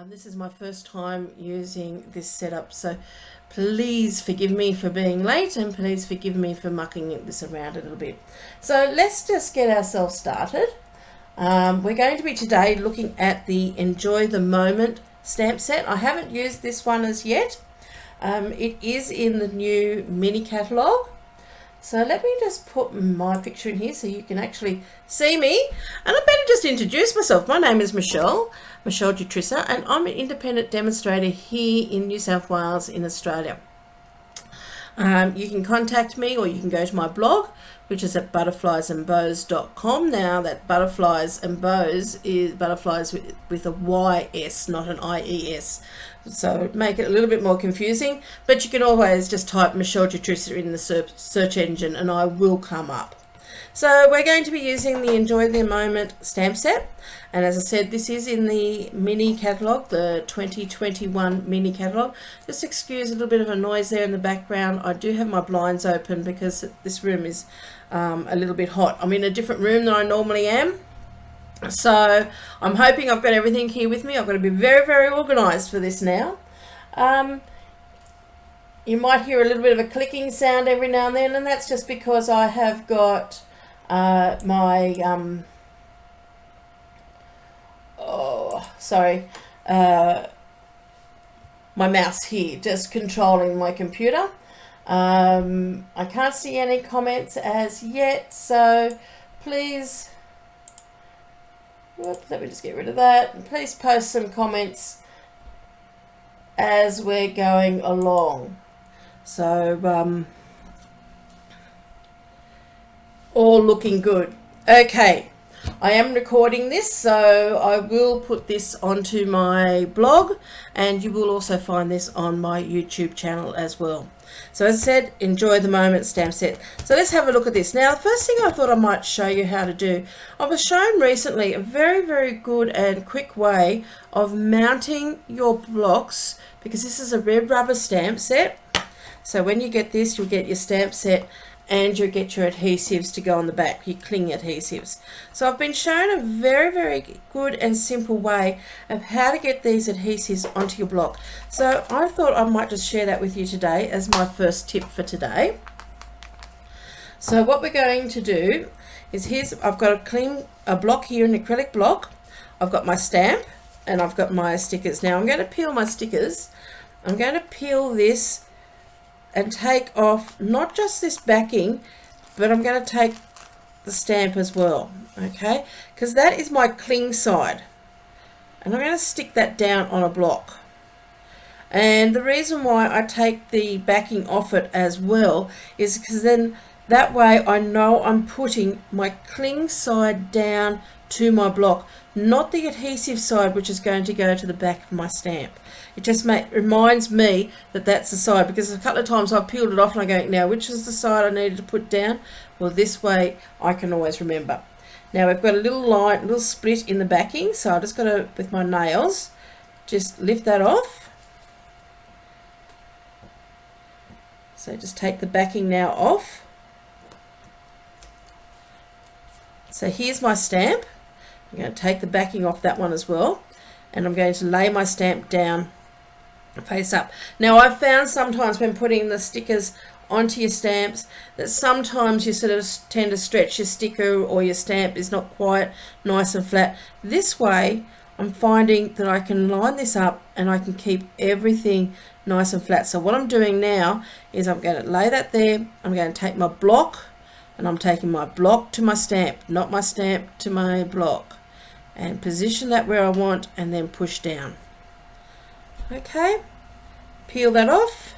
This is my first time using this setup, so please forgive me for being late and please forgive me for mucking this around a little bit. So let's just get ourselves started. We're going to be today looking at the Enjoy the Moment stamp set. I haven't used this one as yet. It is in the new mini catalogue. So let me just put my picture in here so you can actually see me. And I better just introduce myself. My name is Michelle Dutrissa, and I'm an independent demonstrator here in New South Wales in Australia. You can contact me or you can go to my blog, which is at butterfliesandbows.com. Now that butterflies and bows is butterflies with a Y-S, not an I-E-S. So make it a little bit more confusing, but you can always just type Michelle Dutrissa in the search engine and I will come up. So we're going to be using the Enjoy the Moment stamp set, and as I said, this is in the mini catalogue, the 2021 mini catalogue. Just excuse a little bit of a noise there in the background. I do have my blinds open because this room is a little bit hot. I'm in a different room than I normally am, so I'm hoping I've got everything here with me. I've got to be very, very organised for this now. You might hear a little bit of a clicking sound every now and then, and that's just because I have got my mouse here just controlling my computer. I can't see any comments as yet, so please, let me just get rid of that. Please post some comments as we're going along. So all looking good. Okay, I am recording this, so I will put this onto my blog, and you will also find this on my YouTube channel as well. So as I said, Enjoy the Moment stamp set. So let's have a look at this. Now, the first thing I thought I might show you how to do, I was shown recently a very, very good and quick way of mounting your blocks, because this is a red rubber stamp set. So when you get this, you'll get your stamp set and you'll get your adhesives to go on the back, your cling adhesives. So I've been shown a very, very good and simple way of how to get these adhesives onto your block. So I thought I might just share that with you today as my first tip for today. So what we're going to do is I've got a block here, an acrylic block. I've got my stamp and I've got my stickers. Now I'm going to peel my stickers. I'm going to peel this and take off not just this backing, but I'm going to take the stamp as well, okay, because that is my cling side, and I'm going to stick that down on a block. And the reason why I take the backing off it as well is because then that way I know I'm putting my cling side down to my block, not the adhesive side, which is going to go to the back of my stamp. It just reminds me that that's the side, because a couple of times I've peeled it off and I go, now which is the side I needed to put down? Well, this way I can always remember. Now we've got a little line, a little split in the backing, so I just got to, with my nails, just lift that off. So just take the backing now off. So here's my stamp. I'm going to take the backing off that one as well, and I'm going to lay my stamp down face up. Now I've found sometimes when putting the stickers onto your stamps that sometimes you sort of tend to stretch your sticker or your stamp is not quite nice and flat. This way I'm finding that I can line this up and I can keep everything nice and flat. So what I'm doing now is I'm going to lay that there. I'm going to take my block, and I'm taking my block to my stamp, not my stamp to my block, and position that where I want and then push down. Okay, peel that off,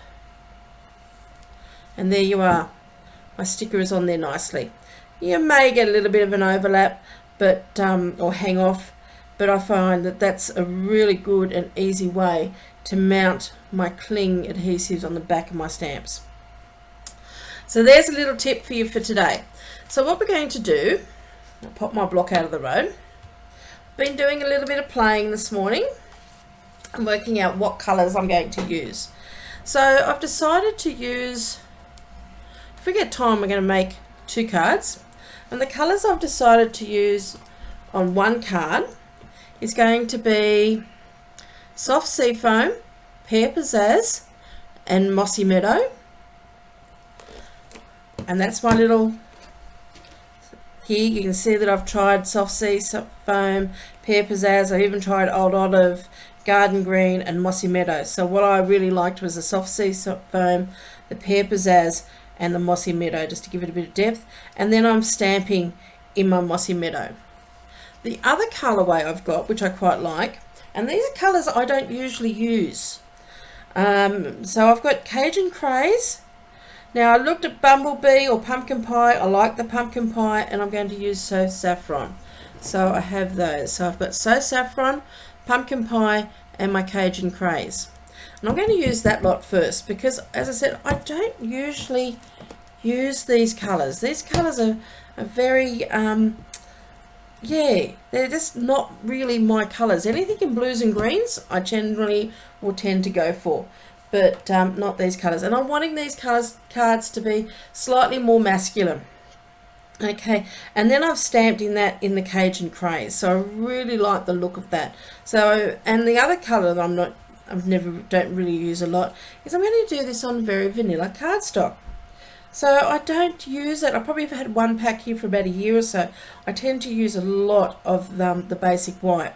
and there you are. My sticker is on there nicely. You may get a little bit of an overlap, but or hang off, but I find that that's a really good and easy way to mount my cling adhesives on the back of my stamps. So there's a little tip for you for today. So what we're going to do, I'll pop my block out of the road. Been doing a little bit of playing this morning and working out what colours I'm going to use. So I've decided to use, if we get time, we're going to make 2 cards, and the colours I've decided to use on one card is going to be Soft Seafoam, Pear Pizzazz, and Mossy Meadow. And that's my little, here you can see that I've tried Soft Seafoam, Pear Pizzazz, I've even tried Old Olive, Garden Green and Mossy Meadow. So what I really liked was the Soft Seafoam, the Pear Pizzazz and the Mossy Meadow, just to give it a bit of depth. And then I'm stamping in my Mossy Meadow. The other colourway I've got, which I quite like, and these are colours I don't usually use. So I've got Cajun Craze. Now I looked at Bumblebee or Pumpkin Pie. I like the Pumpkin Pie, and I'm going to use So Saffron. So I have those. So I've got So Saffron, Pumpkin Pie and my Cajun Craze. And I'm going to use that lot first because, as I said, I don't usually use these colours. These colours are very, yeah, they're just not really my colours. Anything in blues and greens I generally will tend to go for, but not these colours. And I'm wanting these cards to be slightly more masculine. Okay, and then I've stamped in the Cajun Craze, so I really like the look of that. So, and the other colour that don't really use a lot is I'm going to do this on very vanilla cardstock. So I don't use it. I probably have had one pack here for about a year or so. I tend to use a lot of the basic white.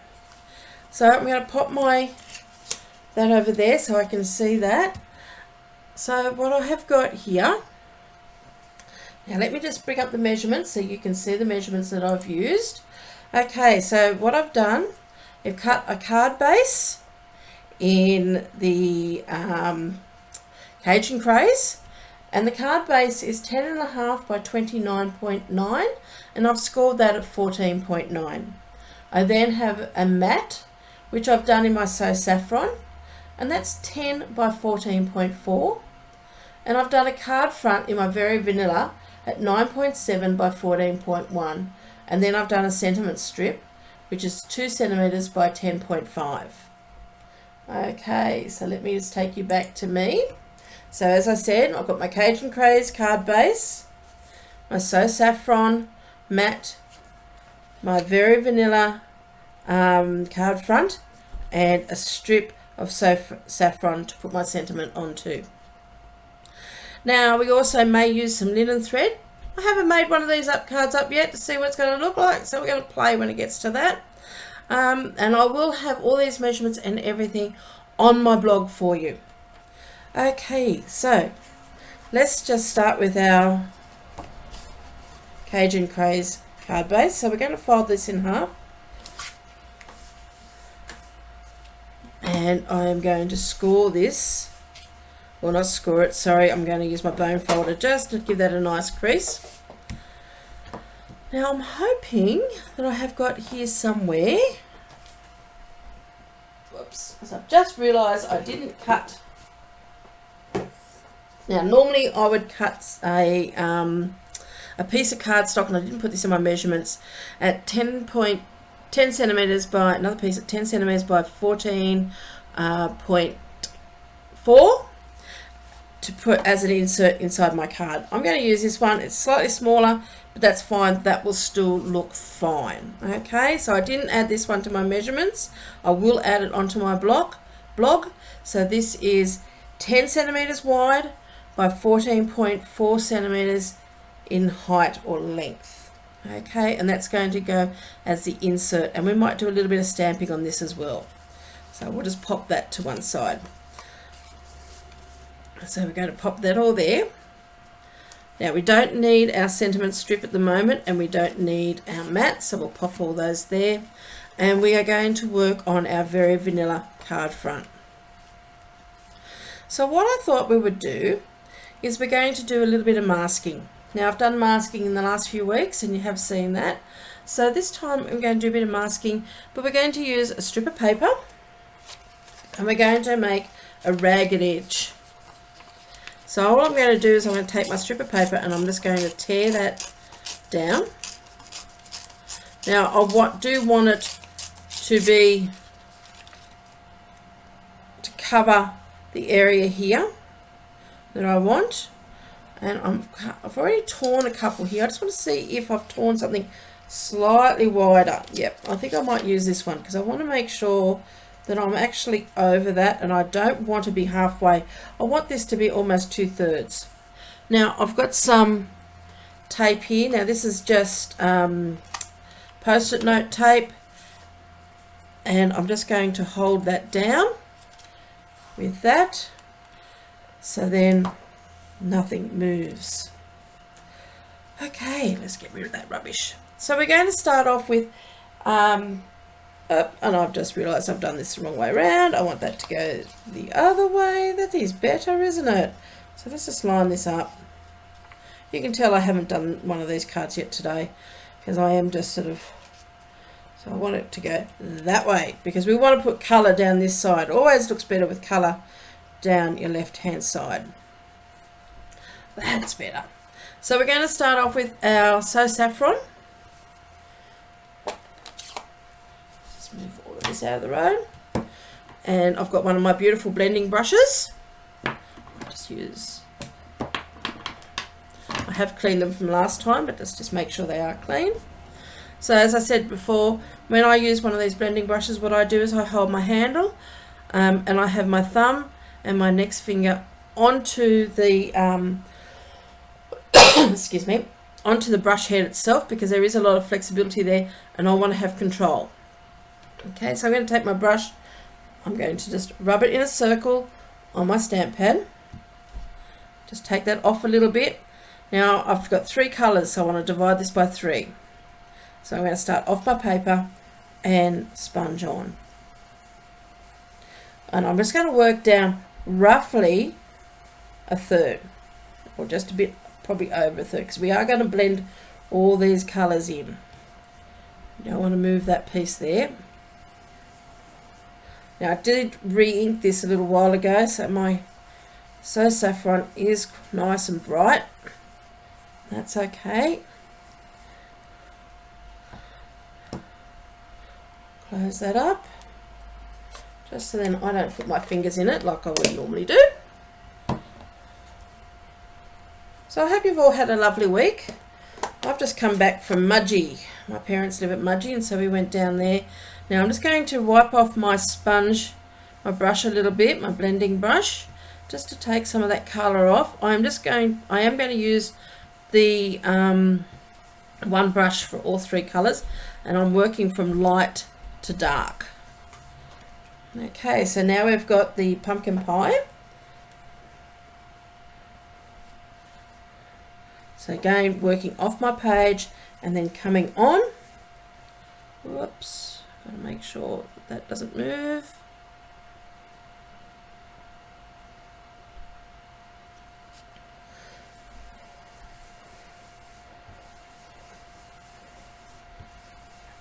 So I'm going to pop that over there so I can see that. So what I have got here, now let me just bring up the measurements so you can see the measurements that I've used. Okay, so what I've done, I've cut a card base in the Cajun Craze, and the card base is 10.5 by 29.9, and I've scored that at 14.9. I then have a matte, which I've done in my So Saffron, and that's 10 by 14.4, and I've done a card front in my Very Vanilla at 9.7 by 14.1, and then I've done a sentiment strip, which is 2 centimeters by 10.5. Okay, so let me just take you back to me. So as I said, I've got my Cajun Craze card base, my So Saffron matte, my Very Vanilla card front, and a strip of So Saffron to put my sentiment onto. Now we also may use some linen thread. I haven't made one of these cards up yet to see what it's going to look like, so we're going to play when it gets to that. And I will have all these measurements and everything on my blog for you. Okay, so let's just start with our Cajun Craze card base. So we're going to fold this in half, and I am going to score this, or not score it, sorry, I'm going to use my bone folder just to give that a nice crease. Now I'm hoping that I have got here somewhere, whoops, because I've just realised I didn't cut. Now normally I would cut a piece of cardstock, and I didn't put this in my measurements, at 10 centimeters by, another piece at 10 centimeters by 14.4 to put as an insert inside my card. I'm going to use this one. It's slightly smaller, but that's fine. That will still look fine. Okay, so I didn't add this one to my measurements. I will add it onto my blog. So this is 10 centimeters wide by 14.4 centimeters in height or length. Okay, and that's going to go as the insert, and we might do a little bit of stamping on this as well. So we'll just pop that to one side. So we're going to pop that all there. Now we don't need our sentiment strip at the moment, and we don't need our mat, so we'll pop all those there. And we are going to work on our Very Vanilla card front. So what I thought we would do is we're going to do a little bit of masking. Now I've done masking in the last few weeks, and you have seen that. So this time I'm going to do a bit of masking, but we're going to use a strip of paper, and we're going to make a ragged edge. So all I'm going to do is I'm going to take my strip of paper, and I'm just going to tear that down. Now I do want it to cover the area here that I want, and I've already torn a couple here. I just want to see if I've torn something slightly wider. Yep, I think I might use this one because I want to make sure that I'm actually over that, and I don't want to be halfway. I want this to be almost 2/3. Now I've got some tape here. Now this is just post-it note tape, and I'm just going to hold that down with that, so then nothing moves. Okay, let's get rid of that rubbish. So we're going to start off with and I've just realized I've done this the wrong way around. I want that to go the other way. That is better, isn't it? So let's just line this up. You can tell I haven't done one of these cards yet today, because I am just sort of, so I want it to go that way, because we want to put colour down this side. Always looks better with colour down your left hand side. That's better. So we're going to start off with our So Saffron. Just move all of this out of the road. And I've got one of my beautiful blending brushes. I'll just use, I have cleaned them from last time, but let's just make sure they are clean. So as I said before, when I use one of these blending brushes, what I do is I hold my handle and I have my thumb and my next finger onto the excuse me, onto the brush head itself, because there is a lot of flexibility there and I want to have control. Okay, so I'm going to take my brush, I'm going to just rub it in a circle on my stamp pad. Just take that off a little bit. Now I've got 3 colours, so I want to divide this by 3. So I'm going to start off my paper and sponge on. And I'm just going to work down roughly 1/3, or just a bit, probably over 1/3, because we are going to blend all these colours in. You don't want to move that piece there. Now I did re-ink this a little while ago, so my So Saffron is nice and bright. That's okay. Close that up, just so then I don't put my fingers in it like I would normally do. So I hope you've all had a lovely week. I've just come back from Mudgee. My parents live at Mudgee, and so we went down there. Now I'm just going to wipe off my sponge, my brush a little bit, my blending brush, just to take some of that colour off. I am going to use the one brush for all 3 colours, and I'm working from light to dark. Okay, so now we've got the pumpkin pie. So again, working off my page and then coming on. Whoops, got to make sure that doesn't move.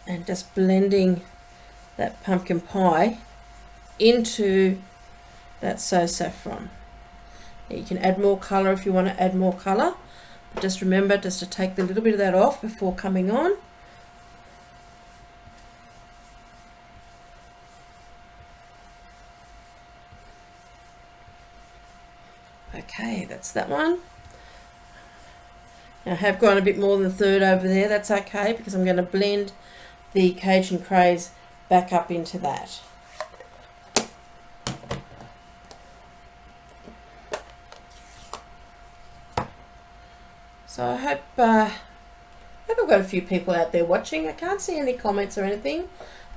And just blending that pumpkin pie into that So Saffron. Now you can add more colour if you want to add more colour. Just remember just to take the little bit of that off before coming on. Okay, that's that one. Now I have gone a bit more than 1/3 over there. That's okay, because I'm going to blend the Cajun Craze back up into that. So I hope I've got a few people out there watching. I can't see any comments or anything.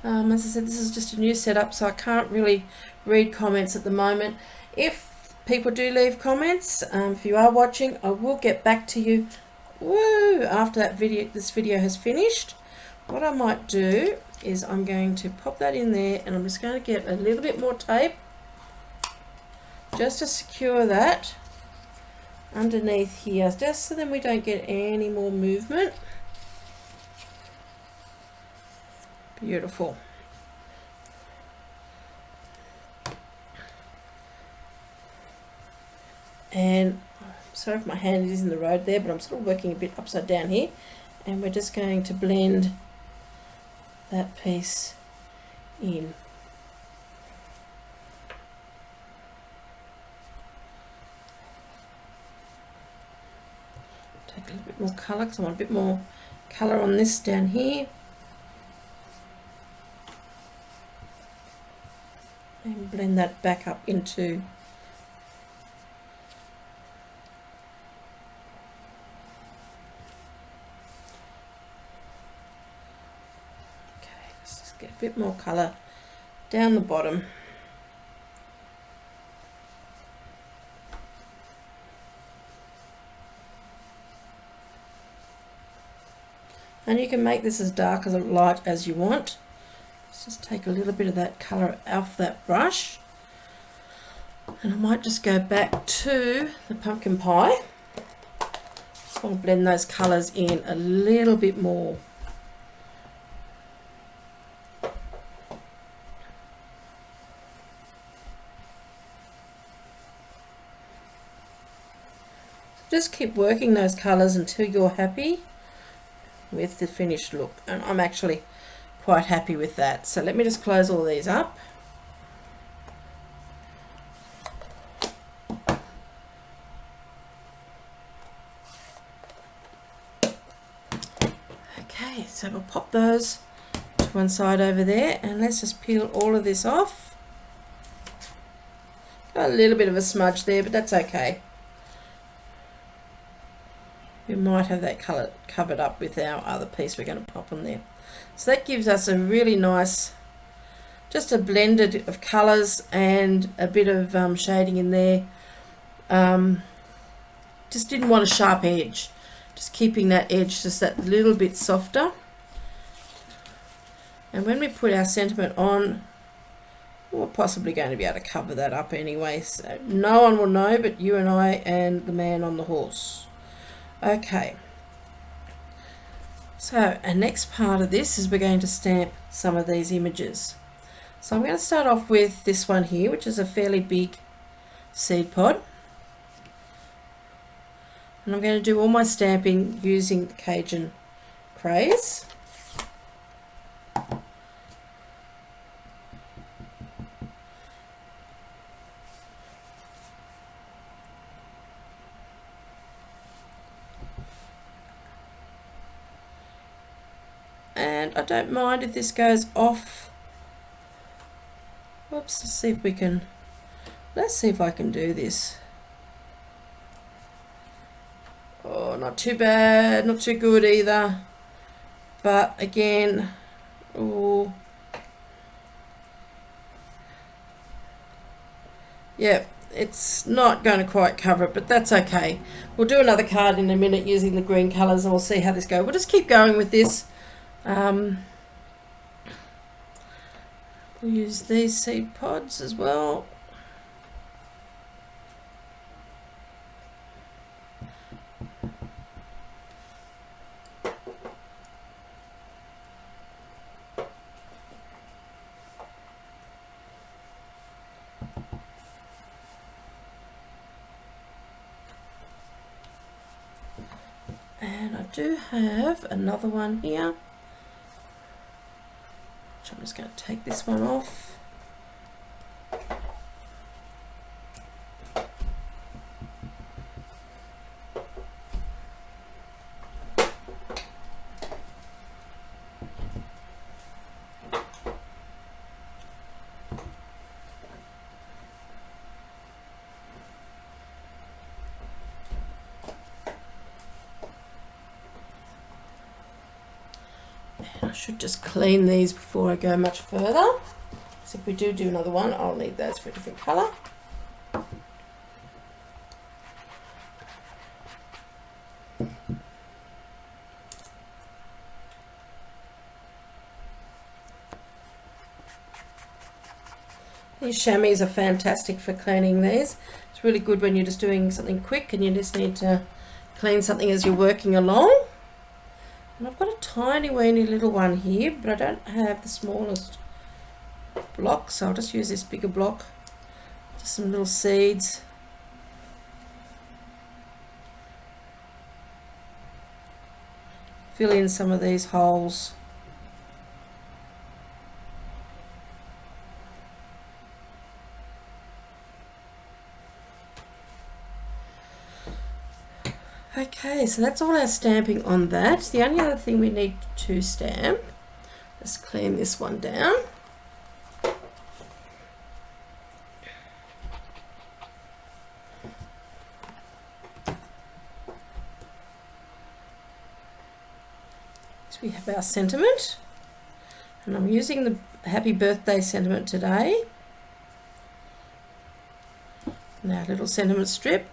As I said, this is just a new setup, so I can't really read comments at the moment. If people do leave comments, if you are watching, I will get back to you after this video has finished. What I might do is I'm going to pop that in there, and I'm just going to get a little bit more tape just to secure that underneath here, just so then we don't get any more movement. Beautiful. And sorry if my hand is in the road there, but I'm sort of working a bit upside down here, and we're just going to blend that piece in. Take a little bit more colour, because I want a bit more colour on this down here. and blend that back up into let's just get a bit more colour down the bottom. And you can make this as dark as light as you want. Let's just take a little bit of that colour off that brush. And I might just go back to the pumpkin pie. Just want to blend those colours in a little bit more. Just keep working those colours until you're happy with the finished look, and I'm actually quite happy with that. So let me just close all these up. Okay, so we'll pop those to one side over there, and let's just peel all of this off. Got a little bit of a smudge there, but that's okay. We might have that colour covered up with our other piece we're going to pop on there. So that gives us a really nice, just a blended of colours and a bit of shading in there. Just didn't want a sharp edge, just keeping that edge just that little bit softer. And when we put our sentiment on, we're possibly going to be able to cover that up anyway, so no one will know but you and I and the man on the horse. Okay, so our next part of this is we're going to stamp some of these images. So I'm going to start off with this one here, which is a fairly big seed pod. And I'm going to do all my stamping using the Cajun Craze. And I don't mind if this goes off. Whoops, let's see if we can, let's see if I can do this. Oh, not too bad, not too good either. But again, oh, yeah, it's not going to quite cover it, but that's okay. We'll do another card in a minute using the green colours and we'll see how this goes. We'll just keep going with this. We'll use these seed pods as well. And I do have another one here. I'm just going to take this one off. I should just clean these before I go much further. So if we do another one, I'll need those for a different colour. These chamois are fantastic for cleaning these. It's really good when you're just doing something quick and you just need to clean something as you're working along. And I've got a tiny weeny little one here, but I don't have the smallest block, so I'll just use this bigger block. Just some little seeds. Fill in some of these holes. Okay, so that's all our stamping on that. The only other thing we need to stamp, let's clean this one down. So we have our sentiment, and I'm using the happy birthday sentiment today. Now little sentiment strip.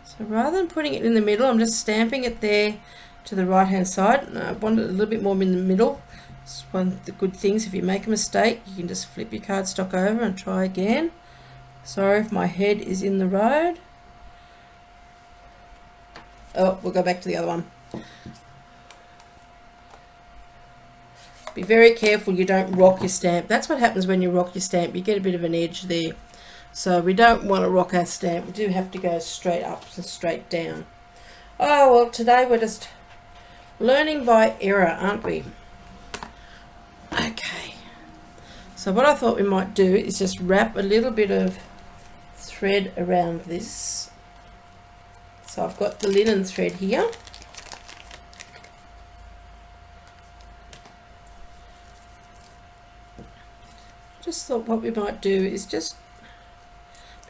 So rather than putting it in the middle, I'm just stamping it there to the right hand side. And I want it a little bit more in the middle. It's one of the good things. If you make a mistake, you can just flip your cardstock over and try again. Sorry if my head is in the road. Oh, we'll go back to the other one. Be very careful you don't rock your stamp. That's what happens when you rock your stamp. You get a bit of an edge there. So we don't want to rock our stamp. We do have to go straight up and straight down. Oh, well, today we're just learning by error, aren't we? Okay. So what I thought we might do is just wrap a little bit of thread around this. So I've got the linen thread here. Just thought what we might do is just,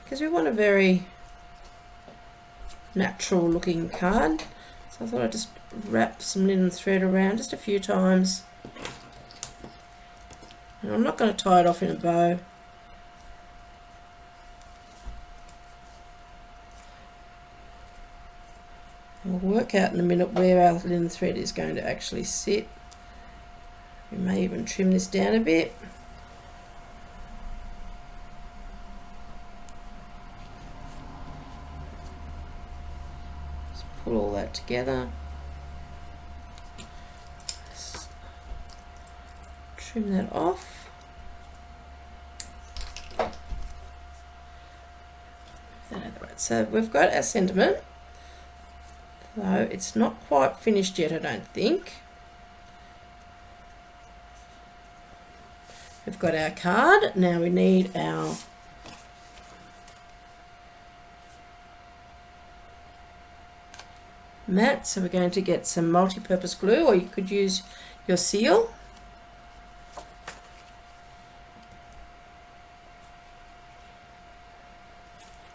because we want a very natural looking card, so I thought I'd just wrap some linen thread around just a few times. And I'm not going to tie it off in a bow. And we'll work out in a minute where our linen thread is going to actually sit. We may even trim this down a bit. Put all that together. Just trim that off. So we've got our sentiment, though it's not quite finished yet, I don't think. We've got our card. Now we need our mat, so we're going to get some multi-purpose glue, or you could use your seal.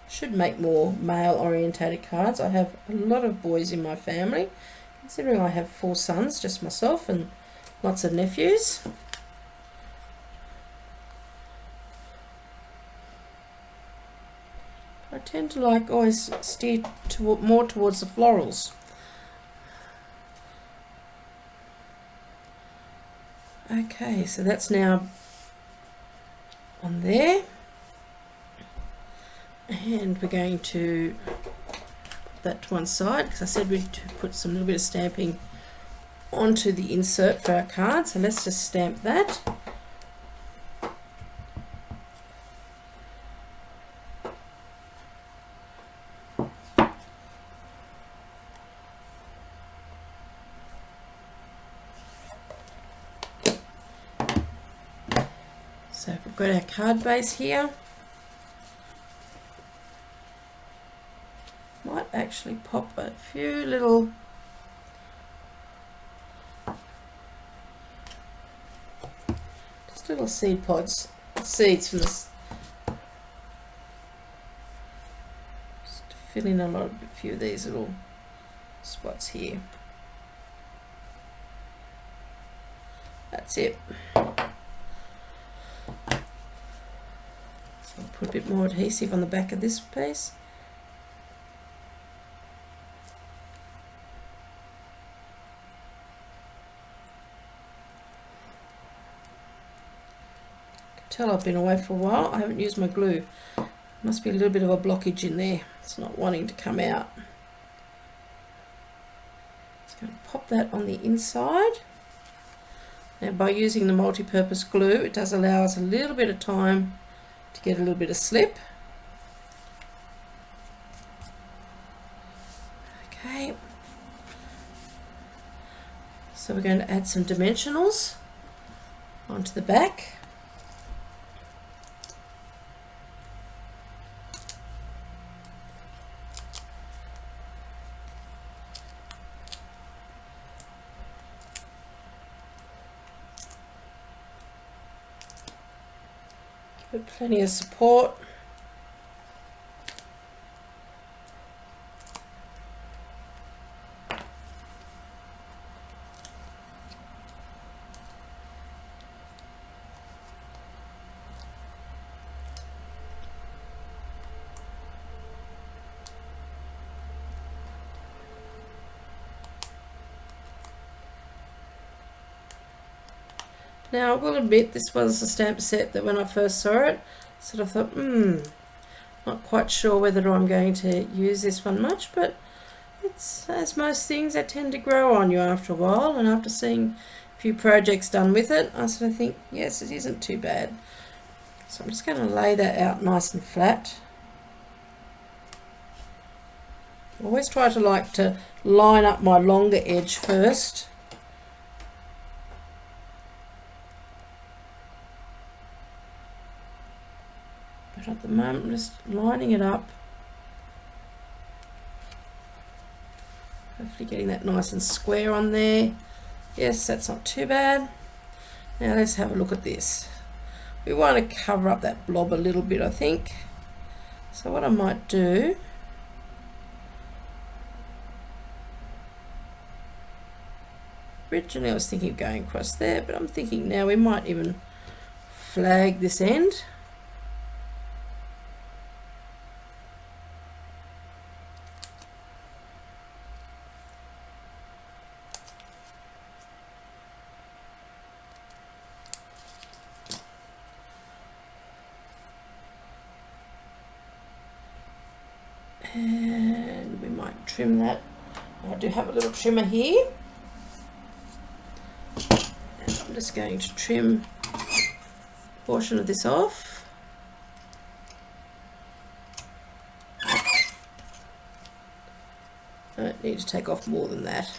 Should make more male orientated cards. I have a lot of boys in my family, considering I have 4 sons, just myself, and lots of nephews. I tend to always steer more towards the florals. Okay, so that's now on there, and we're going to put that to one side because I said we'd put some little bit of stamping onto the insert for our card. So let's just stamp that. So we've got our card base here. Might actually pop a few little seed pods, seeds from this. Just to fill in a few of these little spots here. That's it. So I'll put a bit more adhesive on the back of this piece. Tell I've been away for a while. I haven't used my glue. Must be a little bit of a blockage in there. It's not wanting to come out. Just going to pop that on the inside. Now by using the multi-purpose glue, it does allow us a little bit of time to get a little bit of slip. Okay. So we're going to add some dimensionals onto the back. Plenty of support. Now I will admit this was a stamp set that when I first saw it, sort of thought, not quite sure whether I'm going to use this one much, but it's, as most things, they tend to grow on you after a while, and after seeing a few projects done with it, I sort of think, yes, it isn't too bad. So I'm just going to lay that out nice and flat. I always try to line up my longer edge first. But at the moment, I'm just lining it up. Hopefully getting that nice and square on there. Yes, that's not too bad. Now let's have a look at this. We want to cover up that blob a little bit, I think. So what I might do, originally I was thinking of going across there, but I'm thinking now we might even flag this end. And we might trim that. I do have a little trimmer here. And I'm just going to trim a portion of this off. I don't need to take off more than that.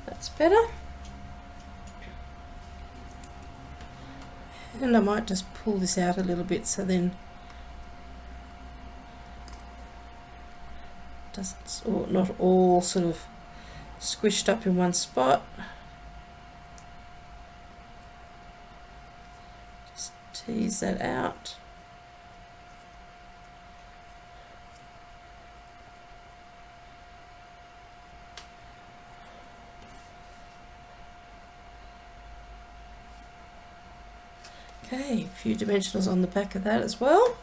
That's better. And I might just pull this out a little bit so then it doesn't, not all sort of squished up in one spot. Just tease that out. Okay, a few dimensionals on the back of that as well.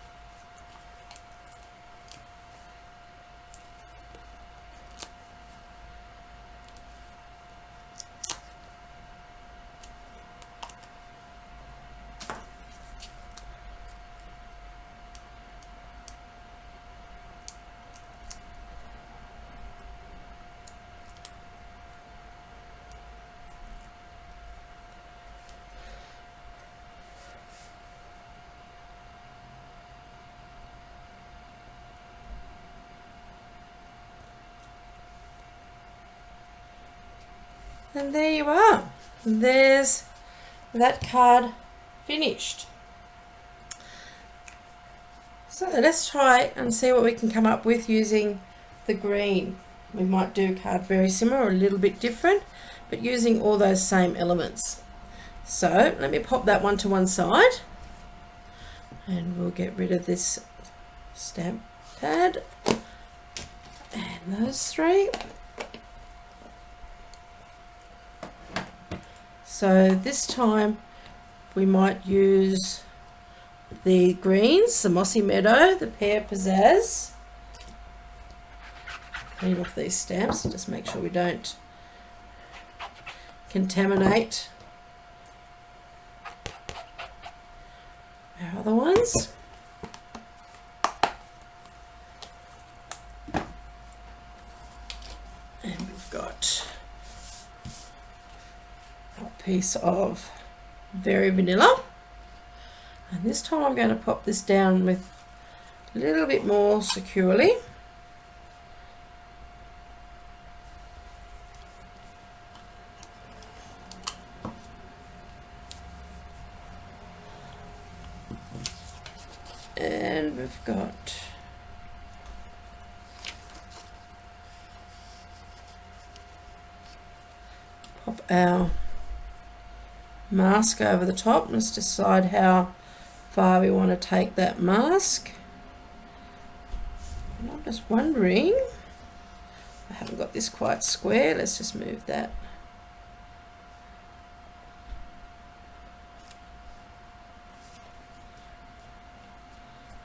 And there you are. There's that card finished. So let's try and see what we can come up with using the green. We might do a card very similar or a little bit different, but using all those same elements. So let me pop that one to one side and we'll get rid of this stamp pad and those three. So this time we might use the greens, the Mossy Meadow, the Pear Pizzazz. Clean off these stamps, just make sure we don't contaminate our other ones. And we've got a piece of Very Vanilla. And this time I'm going to pop this down with a little bit more securely. And we've got pop our mask over the top. Let's decide how far we want to take that mask. And I'm just wondering, I haven't got this quite square. Let's just move that.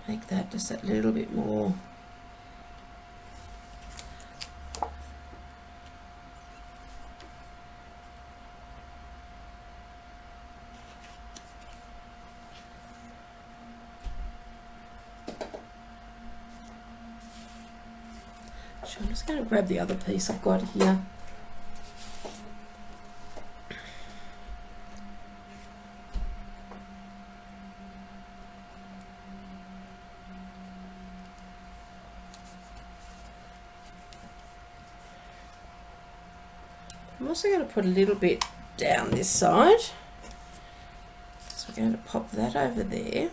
make that just a little bit more. So I'm just going to grab the other piece I've got here. I'm also going to put a little bit down this side. So we're going to pop that over there.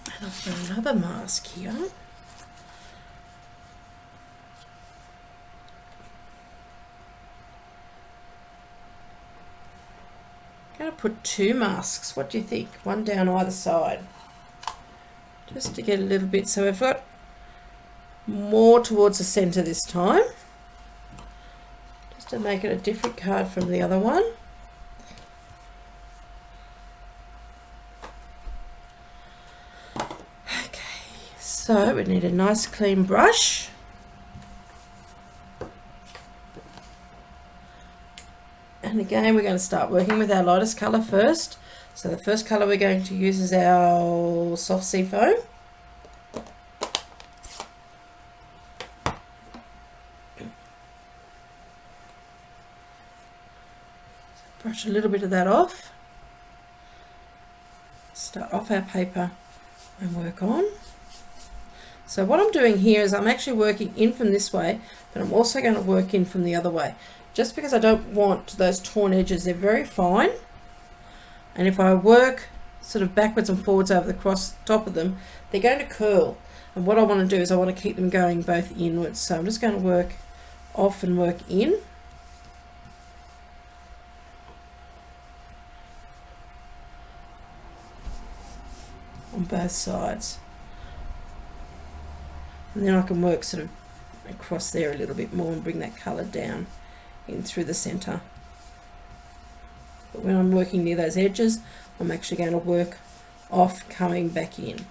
And I've got another mask here. I'm going to put 2 masks. What do you think? One down either side. Just to get a little bit, so we've got more towards the center this time. Just to make it a different card from the other one. Okay, so we need a nice clean brush. And again, we're going to start working with our lightest colour first. So the first colour we're going to use is our soft sea foam. Brush a little bit of that off. Start off our paper and work on. So what I'm doing here is I'm actually working in from this way, but I'm also going to work in from the other way. Just because I don't want those torn edges, they're very fine. And if I work sort of backwards and forwards over the cross top of them, they're going to curl. And what I want to do is I want to keep them going both inwards. So I'm just going to work off and work in. On both sides. And then I can work sort of across there a little bit more and bring that colour down in through the center. But when I'm working near those edges, I'm actually going to work off coming back in.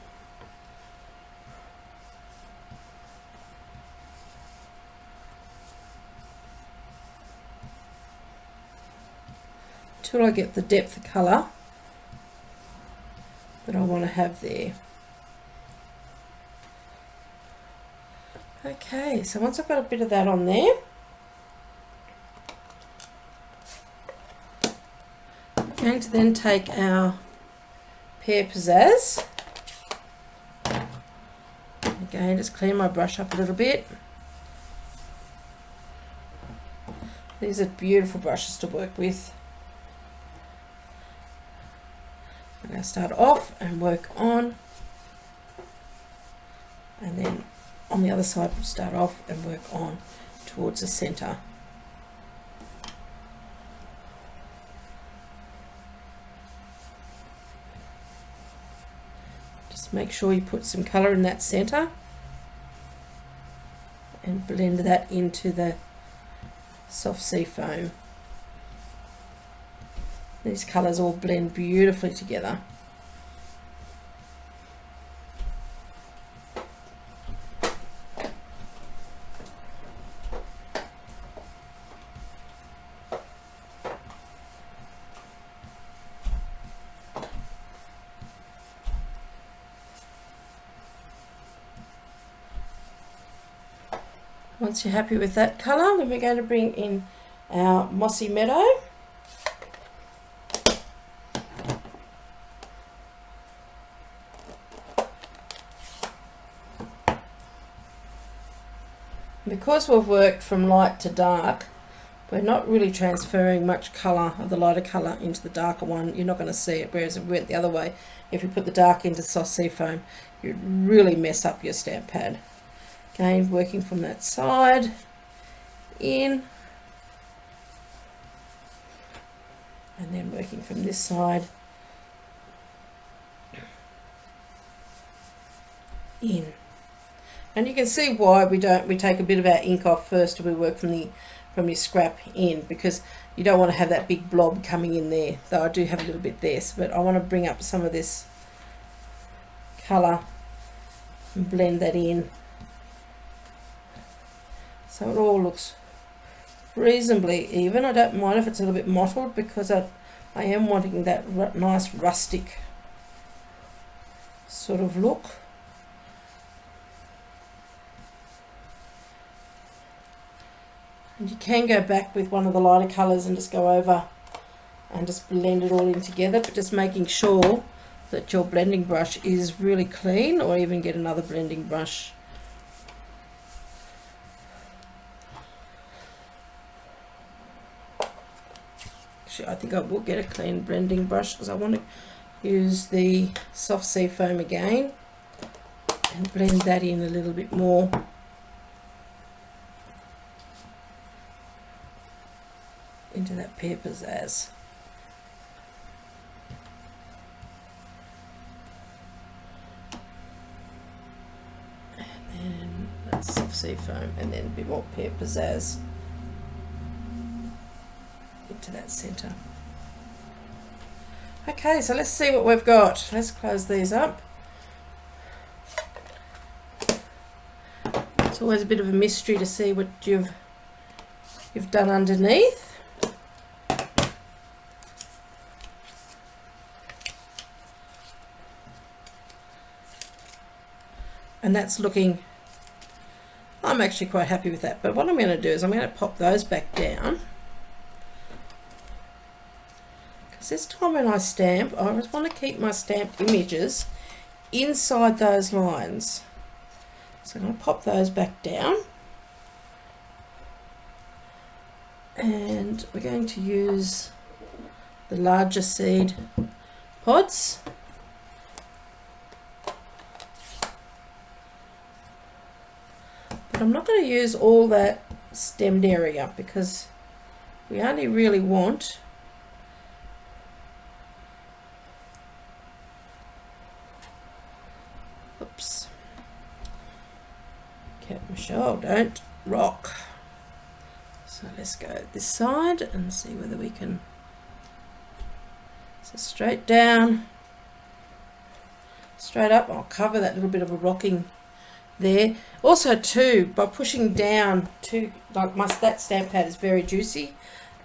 Until I get the depth of colour that I want to have there. Okay, so once I've got a bit of that on there, I'm going to then take our Pear Pizzazz. Again, just clean my brush up a little bit. These are beautiful brushes to work with. I'm going to start off and work on, and then on the other side we'll start off and work on towards the center. Just make sure you put some color in that center and blend that into the soft sea foam. These colors all blend beautifully together. Once you're happy with that color, then we're going to bring in our Mossy Meadow. Because we've worked from light to dark, we're not really transferring much colour of the lighter colour into the darker one. You're not going to see it, whereas if we went the other way, if you put the dark into soft sea foam, you'd really mess up your stamp pad. Again, working from that side, in, and then working from this side in. And you can see why we take a bit of our ink off first and we work from your scrap in, because you don't want to have that big blob coming in there, though I do have a little bit there, but I want to bring up some of this colour and blend that in so it all looks reasonably even. I don't mind if it's a little bit mottled, because I am wanting that nice rustic sort of look. And you can go back with one of the lighter colours and just go over and just blend it all in together, but just making sure that your blending brush is really clean, or even get another blending brush. Actually, I think I will get a clean blending brush, because I want to use the soft sea foam again and blend that in a little bit more. Into that pear pizzazz. And then that's soft sea foam, and then a bit more pear pizzazz into that centre. Okay, so let's see what we've got. Let's close these up. It's always a bit of a mystery to see what you've done underneath. And that's looking, I'm actually quite happy with that. But what I'm going to do is I'm going to pop those back down, because this time when I stamp, I just want to keep my stamped images inside those lines. So I'm going to pop those back down, and we're going to use the larger seed pods. I'm not going to use all that stemmed area, because we only really want oops, Cat Michelle, don't rock. So let's go this side and see whether we can, so straight down, straight up. I'll cover that little bit of a rocking there. Also too, by pushing down to, like that stamp pad is very juicy,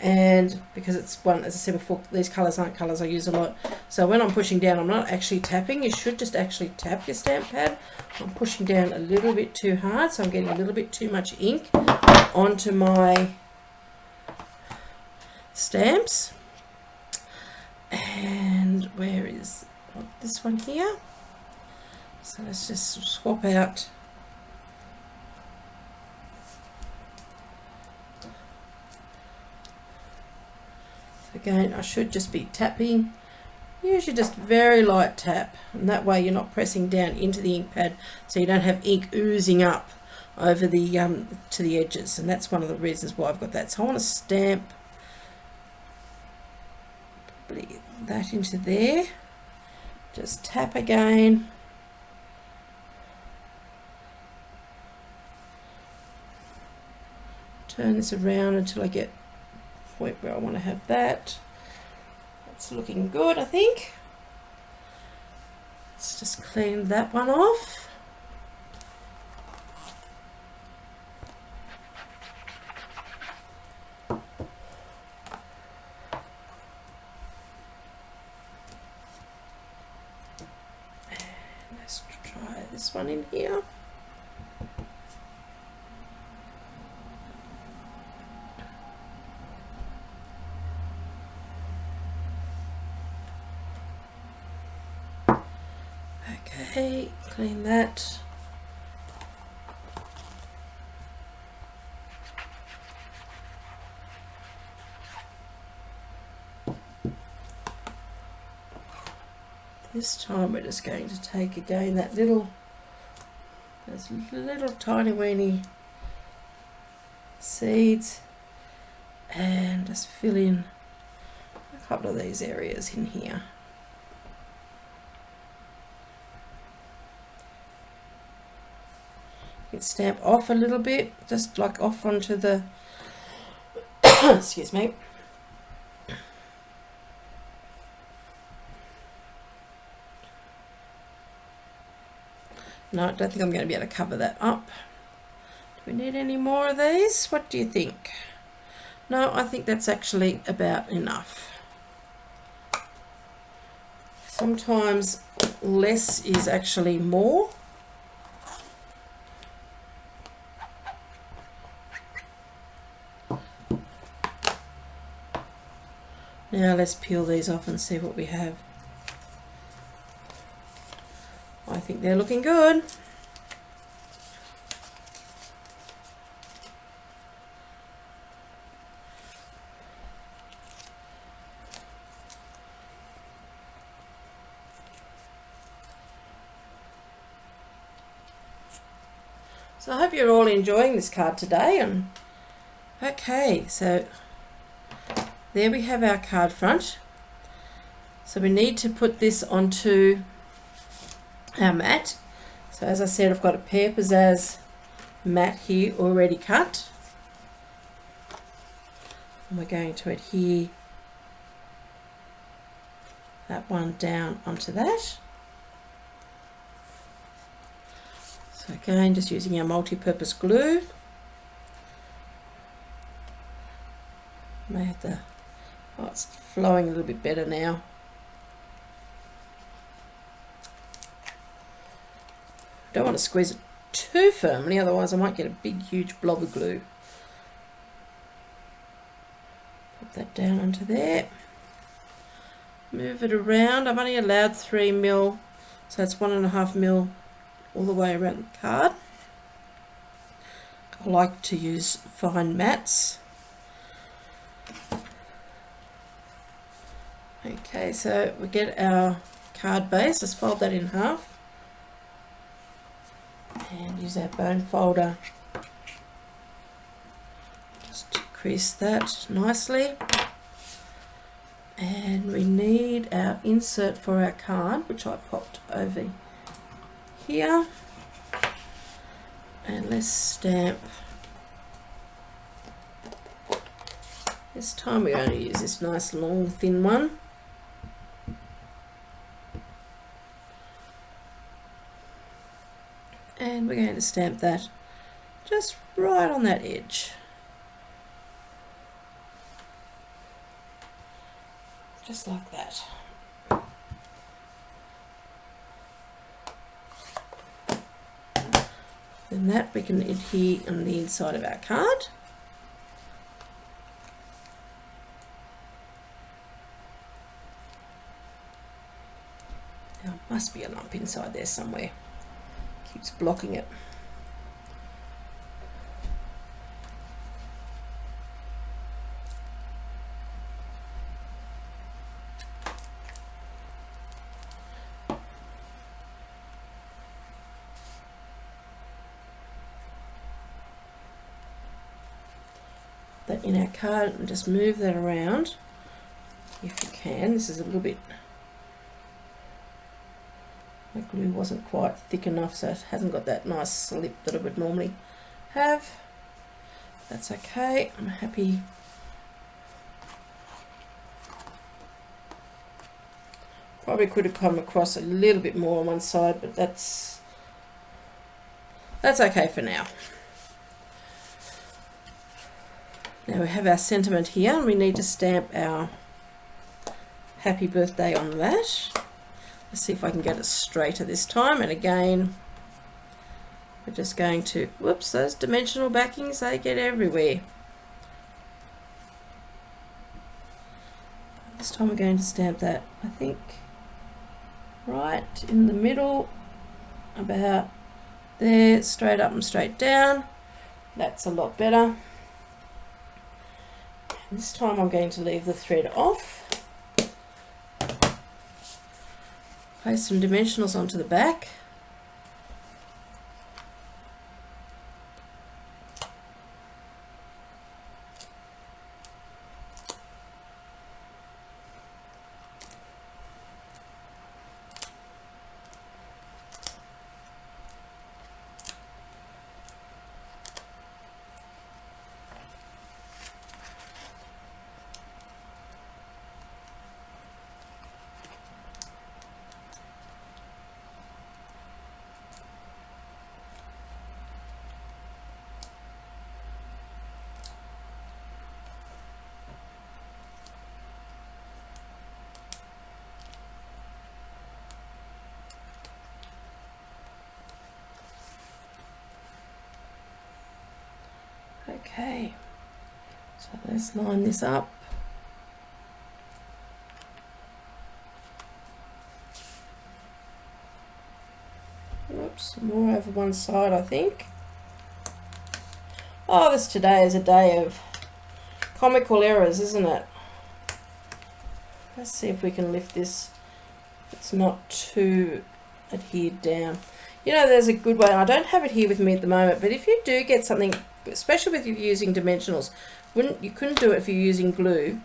and because it's one, as I said before, these colours aren't colours I use a lot, so when I'm pushing down I'm not actually tapping. You should just actually tap your stamp pad. I'm pushing down a little bit too hard, so I'm getting a little bit too much ink onto my stamps. And where is this one here? So let's just swap out again. I should just be tapping, usually just very light tap, and that way you're not pressing down into the ink pad, so you don't have ink oozing up over the to the edges, and that's one of the reasons why I've got that. So I want to stamp probably that into there, just tap again, turn this around until I get point where I want to have that. That's looking good, I think. Let's just clean that one off. And let's try this one in here. Okay, clean that. This time we're just going to take again those little tiny weeny seeds and just fill in a couple of these areas in here. can stamp off a little bit, just like off onto the excuse me. No, I don't think I'm going to be able to cover that up. Do we need any more of these? What do you think? No, I think that's actually about enough. Sometimes less is actually more. Now let's peel these off and see what we have. I think they're looking good. So I hope you're all enjoying this card today. And okay, so there we have our card front. So we need to put this onto our mat. So as I said, I've got a Pear Pizzazz mat here already cut. And we're going to adhere that one down onto that. So again, just using our multi-purpose glue. May have to, oh, it's flowing a little bit better now. Don't want to squeeze it too firmly, otherwise I might get a big huge blob of glue. Put that down onto there. Move it around. I'm only allowed 3mm, so it's 1.5mm all the way around the card. I like to use fine mats. Okay, so we get our card base. Let's fold that in half and use our bone folder just to crease that nicely. And we need our insert for our card, which I popped over here. And let's stamp. This time we're going to use this nice long thin one. And we're going to stamp that just right on that edge. Just like that. Then that we can adhere on the inside of our card. There must be a lump inside there somewhere. Keeps blocking it. That in our card and just move that around if you can. This is a little bit, my glue wasn't quite thick enough, so it hasn't got that nice slip that I would normally have. That's okay, I'm happy. Probably could have come across a little bit more on one side, but that's okay for now. Now we have our sentiment here, and we need to stamp our happy birthday on that. Let's see if I can get it straighter this time. And again, we're just going to, whoops, those dimensional backings, they get everywhere. This time we're going to stamp that, I think, right in the middle, about there, straight up and straight down. That's a lot better. This time I'm going to leave the thread off. Place some dimensionals onto the back. Okay, so let's line this up. Oops, more over one side, I think. Oh, this today is a day of comical errors, isn't it? Let's see if we can lift this. It's not too adhered down. You know, there's a good way. I don't have it here with me at the moment, but if you do get something, especially if you're using dimensionals, you couldn't do it if you're using glue.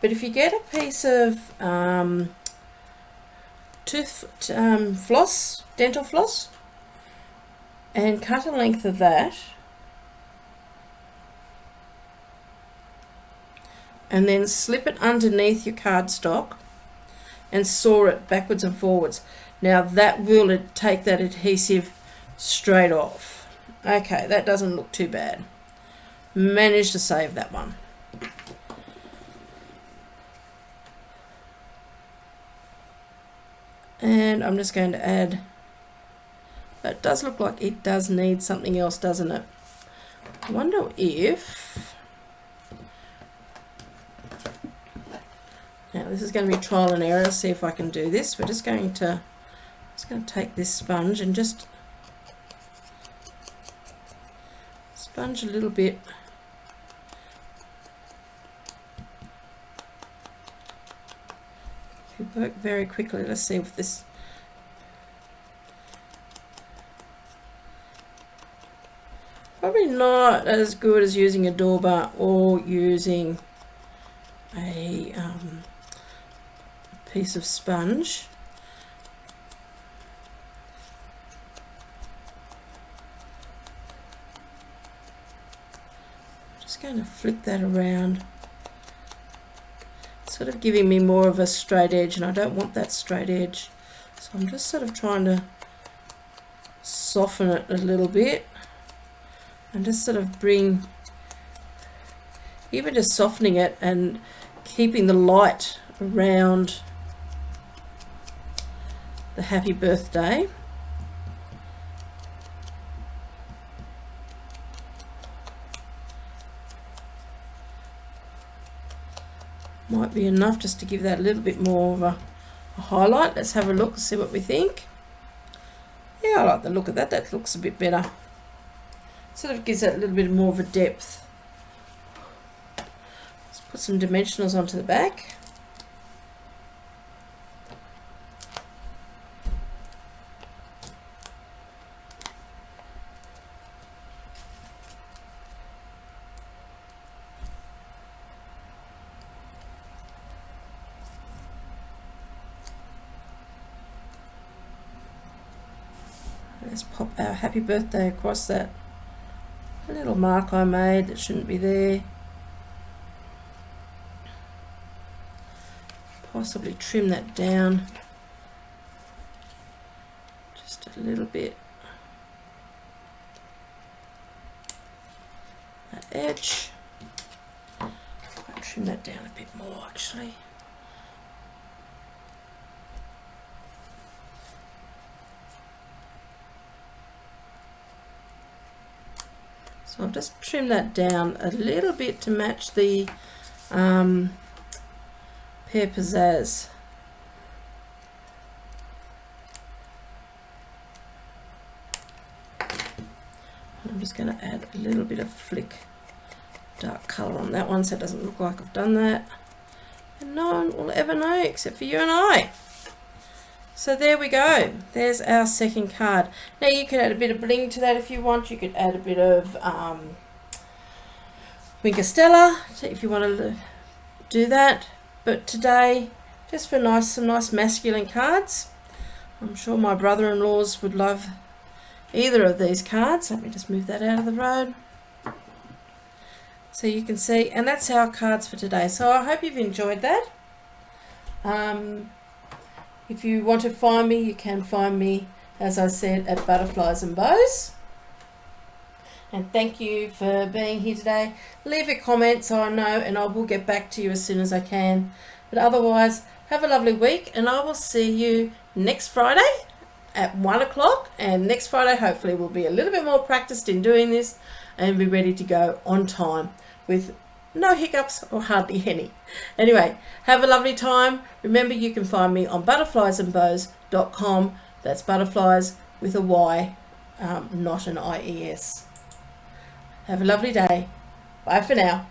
But if you get a piece of floss, dental floss, and cut a length of that, and then slip it underneath your cardstock and saw it backwards and forwards. Now that will take that adhesive straight off. Okay, that doesn't look too bad. Managed to save that one. And I'm just going to add, that does look like it does need something else, doesn't it? I wonder if, now this is going to be trial and error, see if I can do this. We're just going to take this sponge and just sponge a little bit. If you work very quickly, let's see if this, probably not as good as using a door bar or using a piece of sponge. Just going to flick that around, sort of giving me more of a straight edge, and I don't want that straight edge, so I'm just sort of trying to soften it a little bit and just sort of bring, even just softening it and keeping the light around the happy birthday. Might be enough just to give that a little bit more of a highlight. Let's have a look and see what we think. Yeah, I like the look of that. That looks a bit better. Sort of gives that a little bit more of a depth. Let's put some dimensionals onto the back. Let's pop our happy birthday across that little mark I made that shouldn't be there. Possibly trim that down just a little bit. That edge. I'll trim that down a bit more actually. So I'll just trim that down a little bit to match the Pear Pizzazz. I'm just going to add a little bit of flick dark colour on that one so it doesn't look like I've done that. And no one will ever know except for you and I. So there we go. There's our second card. Now you could add a bit of bling to that if you want. You could add a bit of Winkostella if you want to do that. But today, just for some nice masculine cards. I'm sure my brother-in-laws would love either of these cards. Let me just move that out of the road. So you can see, and that's our cards for today. So I hope you've enjoyed that. If you want to find me, you can find me, as I said, at Butterflies and Bows. And thank you for being here today. Leave a comment so I know, and I will get back to you as soon as I can. But otherwise, have a lovely week, and I will see you next Friday at 1 o'clock. And next Friday, hopefully, we'll be a little bit more practiced in doing this. and be ready to go on time with no hiccups or hardly any. Anyway, have a lovely time. Remember, you can find me on butterfliesandbows.com. That's butterflies with a Y, not an IES. Have a lovely day. Bye for now.